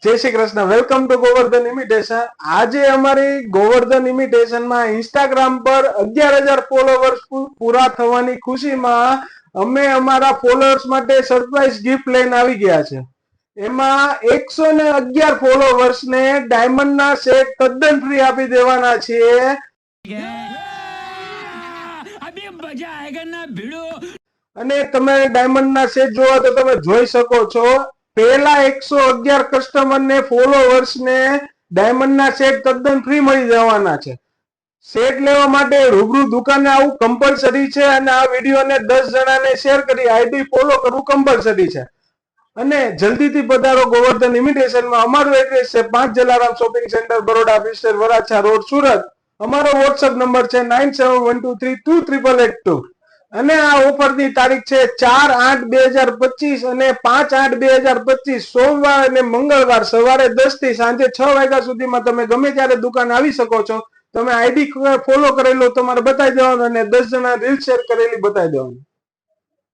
જય Shri Krishna. Welcome to Govardhan imitation. આજે અમારી ગોવર્ધન ઇમિટેશન માં ઇન્સ્ટાગ્રામ પર 11,000 ફોલોવર્સ પૂરા થવાની ખુશીમાં અમે અમારા ફોલોઅર્સ માટે સરપ્રાઈઝ ગિફ્ટ લઈને આવી ગયા છે. એમાં 111 ફોલોવર્સ ને ડાયમંડ ના સેટ તદ્દન ફ્રી આપી દેવાના છીએ. અને તમે ડાયમંડ ના સેટ જોવા તો તમે જોઈ શકો છો. પહેલા 111 કસ્ટમર ને ફોલોવર્સ ને ડાયમંડ ના સેટ તદ્દન ફ્રી મળી જવાના છે. સેટ લેવા માટે રૂબરૂ દુકાને આવું કમ્પલસરી છે અને આ વિડીયોને 10 જણાને શેર કરી આઈડી ફોલો કરવું કમ્પલસરી છે. અને જલ્દીથી પધારો ગોવર્ધન ઇમિટેશનમાં. અમારું એડ્રેસ છે 5 જલારામ શોપિંગ સેન્ટર, બરોડા, વિસ્ટેર, વરાછા રોડ, સુરત. અમારો વોટ્સઅપ નંબર છે 9712323882. અને આ ઓફરની તારીખ છે 4/8/2025 અને 5/8/2025 સોમવાર અને મંગળવાર સવારે 10 થી સાંજે 6 વાગ્યા સુધીમાં તમે ગમે ત્યારે દુકાન આવી શકો છો. તમે આઈડી ફોલો કરેલો તમારે બતાવી દેવાનું અને 10 જણા રીલ શેર કરેલી બતાવી દેવાનું.